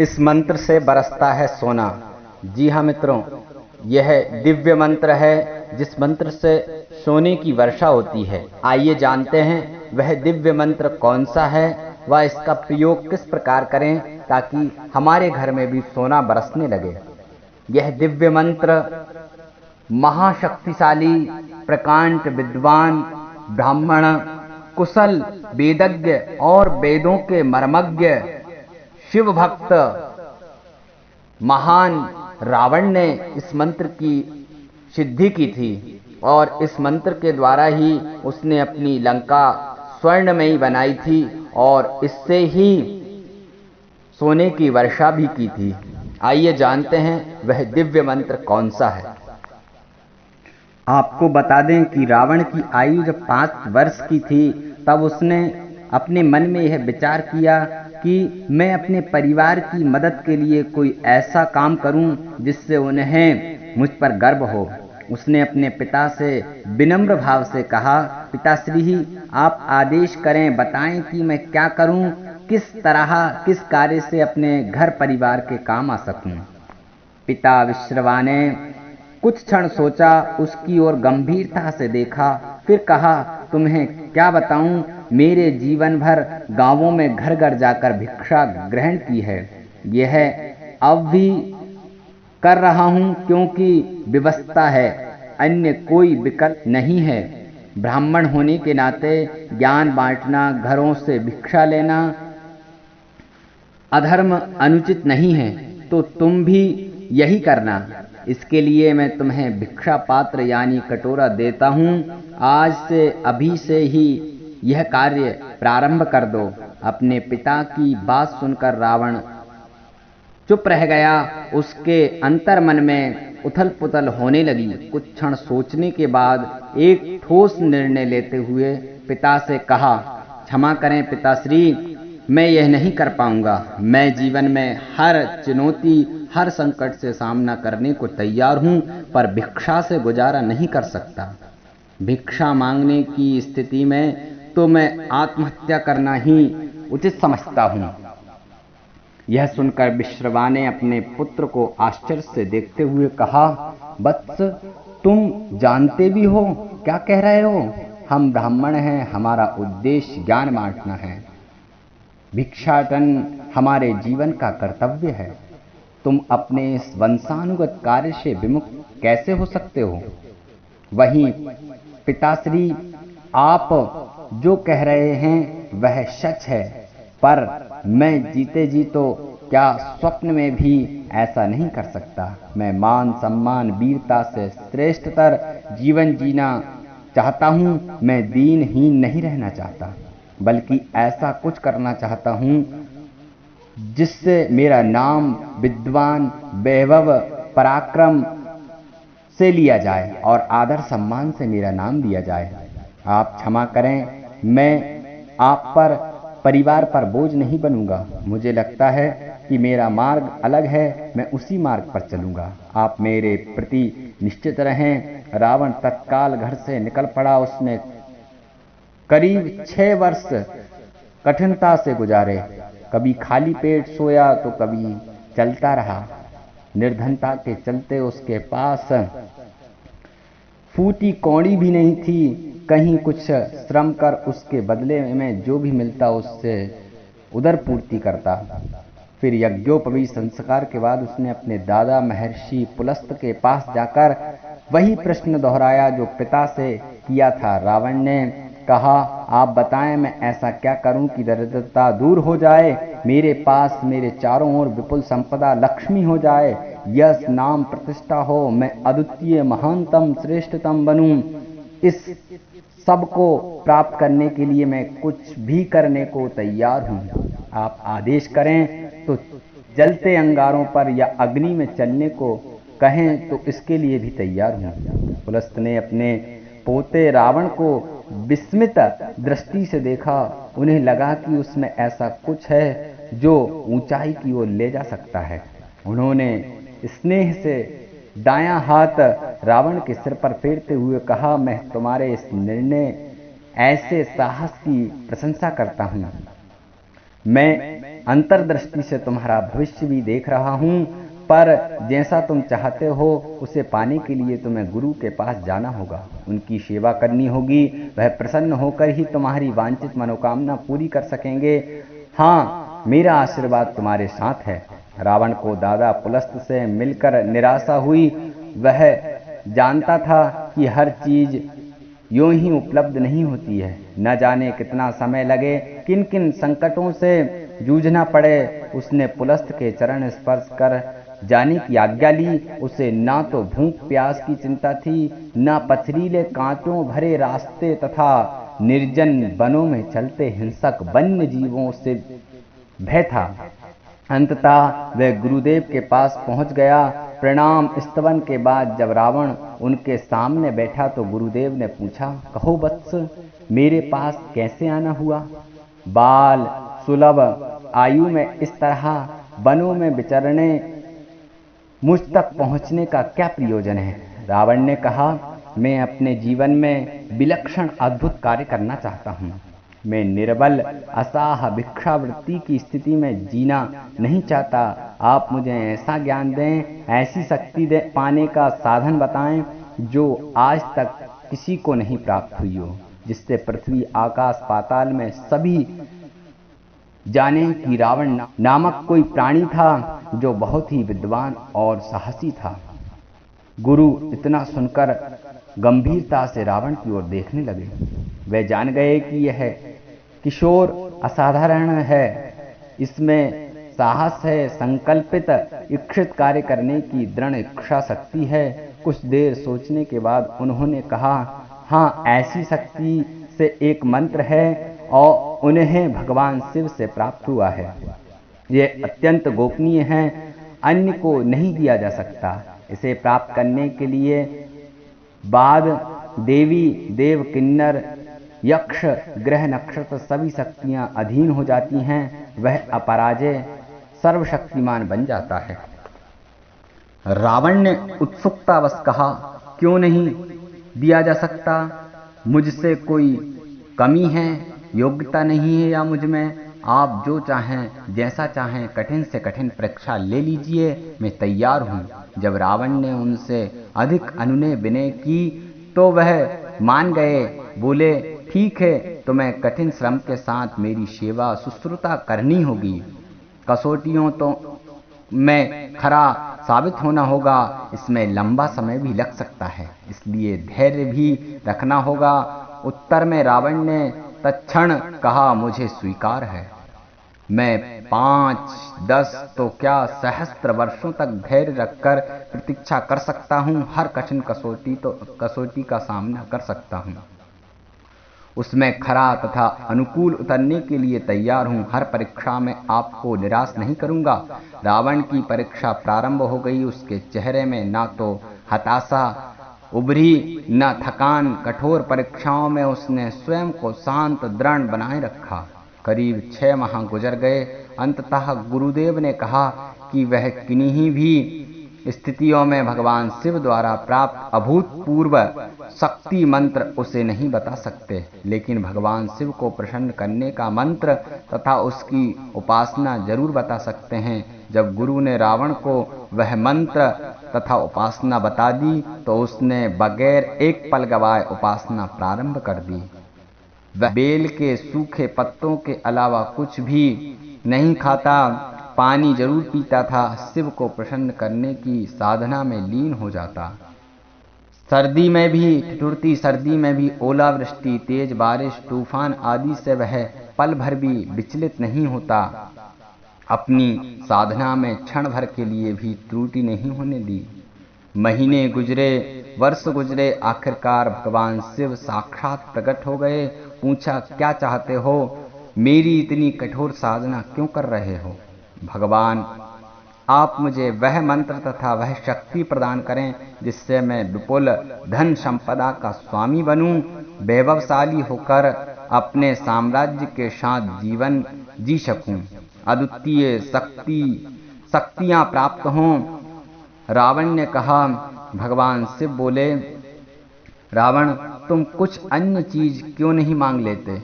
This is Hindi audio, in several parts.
इस मंत्र से बरसता है सोना। जी हाँ मित्रों, यह दिव्य मंत्र है जिस मंत्र से सोने की वर्षा होती है। आइए जानते हैं वह दिव्य मंत्र कौन सा है व इसका प्रयोग किस प्रकार करें ताकि हमारे घर में भी सोना बरसने लगे। यह दिव्य मंत्र महाशक्तिशाली, प्रकांड विद्वान, ब्राह्मण, कुशल, वेदज्ञ और वेदों के मर्मज्ञ, शिव भक्त महान रावण ने इस मंत्र की सिद्धि की थी और इस मंत्र के द्वारा ही उसने अपनी लंका स्वर्णमयी बनाई थी और इससे ही सोने की वर्षा भी की थी। आइए जानते हैं वह दिव्य मंत्र कौन सा है। आपको बता दें कि रावण की आयु जब 5 वर्ष की थी तब उसने अपने मन में यह विचार किया कि मैं अपने परिवार की मदद के लिए कोई ऐसा काम करूं जिससे उन्हें मुझ पर गर्व हो। उसने अपने पिता से विनम्र भाव से कहा, पिताश्री आप आदेश करें, बताएं कि मैं क्या करूं, किस तरह किस कार्य से अपने घर परिवार के काम आ सकूं। पिता विश्रवा ने कुछ क्षण सोचा, उसकी ओर गंभीरता से देखा, फिर कहा, तुम्हें क्या बताऊं, मेरे जीवन भर गांवों में घर घर जाकर भिक्षा ग्रहण की है। यह अब भी कर रहा हूं क्योंकि व्यवस्था है, अन्य कोई विकल्प नहीं है। ब्राह्मण होने के नाते ज्ञान बांटना, घरों से भिक्षा लेना अधर्म अनुचित नहीं है, तो तुम भी यही करना। इसके लिए मैं तुम्हें भिक्षा पात्र यानी कटोरा देता हूं। आज से अभी से ही यह कार्य प्रारंभ कर दो। अपने पिता की बात सुनकर रावण चुप रह गया। उसके अंतर मन में उथल पुथल होने लगी। कुछ क्षण सोचने के बाद एक ठोस निर्णय लेते हुए पिता से कहा, क्षमा करें पिताश्री, मैं यह नहीं कर पाऊंगा। मैं जीवन में हर चुनौती, हर संकट से सामना करने को तैयार हूं, पर भिक्षा से गुजारा नहीं कर सकता। भिक्षा मांगने की स्थिति में तो मैं आत्महत्या करना ही उचित समझता हूं। यह सुनकर विश्रवा ने अपने पुत्र को आश्चर्य से देखते हुए कहा, वत्स तुम जानते भी हो क्या कह रहे हो? हम ब्राह्मण हैं, हमारा उद्देश्य ज्ञान बांटना है। भिक्षाटन हमारे जीवन का कर्तव्य है। तुम अपने इस वंशानुगत कार्य से विमुख कैसे हो सकते हो? वहीं पिताश्री, आप जो कह रहे हैं वह सच है, पर मैं जीते जी तो क्या स्वप्न में भी ऐसा नहीं कर सकता। मैं मान सम्मान वीरता से श्रेष्ठतर जीवन जीना चाहता हूं। मैं दीनहीन नहीं रहना चाहता, बल्कि ऐसा कुछ करना चाहता हूं जिससे मेरा नाम विद्वान, वैभव, पराक्रम से लिया जाए और आदर सम्मान से मेरा नाम दिया जाए। आप क्षमा करें, मैं आप पर, परिवार पर बोझ नहीं बनूंगा। मुझे लगता है कि मेरा मार्ग अलग है, मैं उसी मार्ग पर चलूंगा। आप मेरे प्रति निश्चित रहें। रावण तत्काल घर से निकल पड़ा। उसने करीब 6 वर्ष कठिनता से गुजारे। कभी खाली पेट सोया तो कभी चलता रहा। निर्धनता के चलते उसके पास फूटी कौड़ी भी नहीं थी। कहीं कुछ श्रम कर उसके बदले में जो भी मिलता उससे उदर पूर्ति करता। फिर यज्ञोपवीत संस्कार के बाद उसने अपने दादा महर्षि पुलस्त के पास जाकर वही प्रश्न दोहराया जो पिता से किया था। रावण ने कहा, आप बताएं मैं ऐसा क्या करूं कि दरिद्रता दूर हो जाए, मेरे पास मेरे चारों ओर विपुल संपदा लक्ष्मी हो जाए, यश नाम प्रतिष्ठा हो, मैं अद्वितीय महानतम श्रेष्ठतम बनूं। इस सब को प्राप्त करने के लिए मैं कुछ भी करने को तैयार हूं। आप आदेश करें तो जलते अंगारों पर या अग्नि में चलने को कहें तो इसके लिए भी तैयार हूं। पुलस्त ने अपने पोते रावण को विस्मित दृष्टि से देखा। उन्हें लगा कि उसमें ऐसा कुछ है जो ऊंचाई की ओर ले जा सकता है। उन्होंने स्नेह से दायां हाथ रावण के सिर पर फेरते हुए कहा, मैं तुम्हारे इस निर्णय, ऐसे साहस की प्रशंसा करता हूं। मैं अंतर्दृष्टि से तुम्हारा भविष्य भी देख रहा हूं, पर जैसा तुम चाहते हो उसे पाने के लिए तुम्हें गुरु के पास जाना होगा, उनकी सेवा करनी होगी। वह प्रसन्न होकर ही तुम्हारी वांछित मनोकामना पूरी कर सकेंगे। हाँ, मेरा आशीर्वाद तुम्हारे साथ है। रावण को दादा पुलस्त से मिलकर निराशा हुई। वह जानता था कि हर चीज यूं ही उपलब्ध नहीं होती है। न जाने कितना समय लगे, किन किन संकटों से जूझना पड़े। उसने पुलस्त के चरण स्पर्श कर जाने की आज्ञा ली। उसे ना तो भूख प्यास की चिंता थी, न पथरीले कांटों भरे रास्ते तथा निर्जन वनों में चलते हिंसक वन्य जीवों से भय था। अंततः वह गुरुदेव के पास पहुंच गया। प्रणाम स्तवन के बाद जब रावण उनके सामने बैठा तो गुरुदेव ने पूछा, कहो वत्स, मेरे पास कैसे आना हुआ? बाल सुलभ आयु में इस तरह वनों में विचरने, मुझ तक पहुंचने का क्या प्रयोजन है? रावण ने कहा, मैं अपने जीवन में विलक्षण अद्भुत कार्य करना चाहता हूँ। मैं निर्बल असाह भिक्षावृत्ति की स्थिति में जीना नहीं चाहता। आप मुझे ऐसा ज्ञान दें, ऐसी शक्ति पाने का साधन बताएं जो आज तक किसी को नहीं प्राप्त हुई हो, जिससे पृथ्वी आकाश पाताल में सभी जाने कि रावण नामक कोई प्राणी था जो बहुत ही विद्वान और साहसी था। गुरु इतना सुनकर गंभीरता से रावण की ओर देखने लगे। वे जान गए कि यह किशोर असाधारण है, इसमें साहस है, संकल्पित इच्छित कार्य करने की दृढ़ इच्छा शक्ति है। कुछ देर सोचने के बाद उन्होंने कहा, हाँ, ऐसी शक्ति से एक मंत्र है और उन्हें भगवान शिव से प्राप्त हुआ है। यह अत्यंत गोपनीय है, अन्य को नहीं दिया जा सकता। इसे प्राप्त करने के लिए बाद देवी देव किन्नर यक्ष ग्रह नक्षत्र सभी शक्तियां अधीन हो जाती हैं। वह अपराजय सर्वशक्तिमान बन जाता है। रावण ने उत्सुकतावश कहा, क्यों नहीं दिया जा सकता? मुझसे कोई कमी है, योग्यता नहीं है या मुझ में? आप जो चाहें, जैसा चाहें, कठिन से कठिन परीक्षा ले लीजिए, मैं तैयार हूं। जब रावण ने उनसे अधिक अनुनय विनय की तो वह मान गए। बोले, ठीक है, तुम्हें कठिन श्रम के साथ मेरी सेवा शुश्रूषा करनी होगी। कसौटियों तो में खरा साबित होना होगा, इसमें लंबा समय भी लग सकता है, इसलिए धैर्य भी रखना होगा। उत्तर में रावण ने तत्क्षण कहा, मुझे स्वीकार है। मैं 5, 10 तो क्या सहस्त्र वर्षों तक धैर्य रखकर प्रतीक्षा कर सकता हूँ। हर कठिन कसौटी का सामना कर सकता हूँ, उसमें खरा तथा अनुकूल उतरने के लिए तैयार हूँ। हर परीक्षा में आपको निराश नहीं करूंगा। रावण की परीक्षा प्रारंभ हो गई। उसके चेहरे में ना तो हताशा उभरी न थकान। कठोर परीक्षाओं में उसने स्वयं को शांत दृढ़ बनाए रखा। करीब 6 माह गुजर गए। अंततः गुरुदेव ने कहा कि वह किन्हीं भी स्थितियों में भगवान शिव द्वारा प्राप्त अभूतपूर्व शक्ति मंत्र उसे नहीं बता सकते, लेकिन भगवान शिव को प्रसन्न करने का मंत्र तथा उसकी उपासना जरूर बता सकते हैं। जब गुरु ने रावण को वह मंत्र तथा उपासना बता दी तो उसने बगैर एक पल गवाए उपासना प्रारंभ कर दी। वह बेल के सूखे पत्तों के अलावा कुछ भी नहीं खाता, पानी जरूर पीता था। शिव को प्रसन्न करने की साधना में लीन हो जाता। सर्दी में भी, ठिठुरती सर्दी में भी, ओलावृष्टि, तेज बारिश, तूफान आदि से वह पल भर भी विचलित नहीं होता। अपनी साधना में क्षण भर के लिए भी त्रुटि नहीं होने दी। महीने गुजरे, वर्ष गुजरे, आखिरकार भगवान शिव साक्षात प्रकट हो गए। पूछा, क्या चाहते हो? मेरी इतनी कठोर साधना क्यों कर रहे हो? भगवान, आप मुझे वह मंत्र तथा वह शक्ति प्रदान करें जिससे मैं विपुल धन संपदा का स्वामी बनूं, वैभवशाली होकर अपने साम्राज्य के साथ जीवन जी सकूं, अद्वितीय शक्तियां प्राप्त हों। रावण ने कहा। भगवान शिव बोले, रावण, तुम कुछ अन्य चीज क्यों नहीं मांग लेते?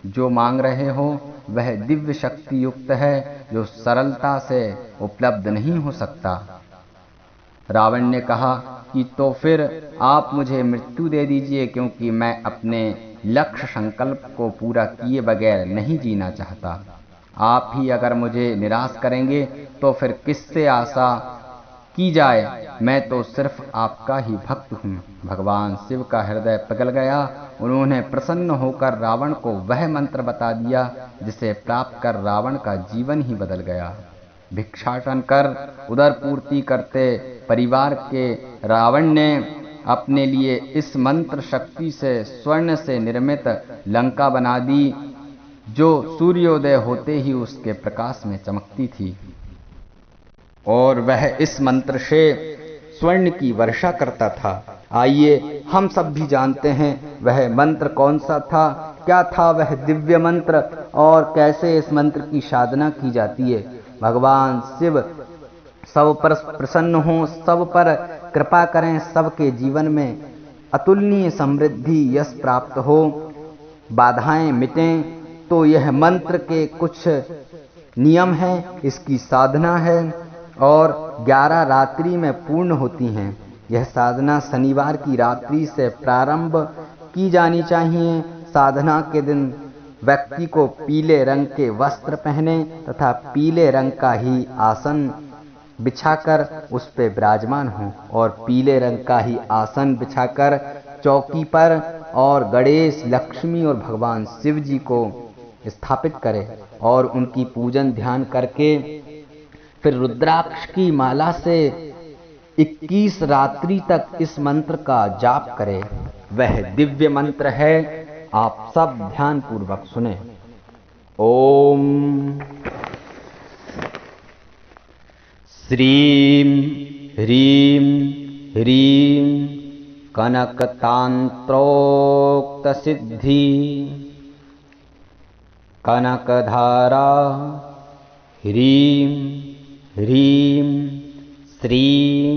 जो मांग रहे हो वह दिव्य शक्ति युक्त है जो सरलता से उपलब्ध नहीं हो सकता। रावण ने कहा कि तो फिर आप मुझे मृत्यु दे दीजिए, क्योंकि मैं अपने लक्ष्य संकल्प को पूरा किए बगैर नहीं जीना चाहता। आप ही अगर मुझे निराश करेंगे तो फिर किससे आशा की जाए? मैं तो सिर्फ आपका ही भक्त हूँ। भगवान शिव का हृदय पिघल गया। उन्होंने प्रसन्न होकर रावण को वह मंत्र बता दिया जिसे प्राप्त कर रावण का जीवन ही बदल गया। भिक्षाटन कर उदर पूर्ति करते परिवार के रावण ने अपने लिए इस मंत्र शक्ति से स्वर्ण से निर्मित लंका बना दी, जो सूर्योदय होते ही उसके प्रकाश में चमकती थी, और वह इस मंत्र से स्वर्ण की वर्षा करता था। आइए हम सब भी जानते हैं वह मंत्र कौन सा था, क्या था वह दिव्य मंत्र, और कैसे इस मंत्र की साधना की जाती है। भगवान शिव सब पर प्रसन्न हों, सब पर कृपा करें, सबके जीवन में अतुलनीय समृद्धि यश प्राप्त हो, बाधाएं मिटें। तो यह मंत्र के कुछ नियम हैं, इसकी साधना है और 11 रात्रि में पूर्ण होती हैं। यह साधना शनिवार की रात्रि से प्रारंभ की जानी चाहिए। साधना के दिन व्यक्ति को पीले रंग के वस्त्र पहने तथा पीले रंग का ही आसन बिछाकर उस पे विराजमान हो, और पीले रंग का ही आसन बिछाकर चौकी पर और गणेश, लक्ष्मी और भगवान शिव जी को स्थापित करें और उनकी पूजन ध्यान करके फिर रुद्राक्ष की माला से 21 रात्रि तक इस मंत्र का जाप करें। वह दिव्य मंत्र है, आप सब ध्यान पूर्वक सुने। ओम श्रीं ह्रीं ह्रीं कनकतांत्रोक्त सिद्धि कनकधारा ह्रीं ह्रीं श्रीं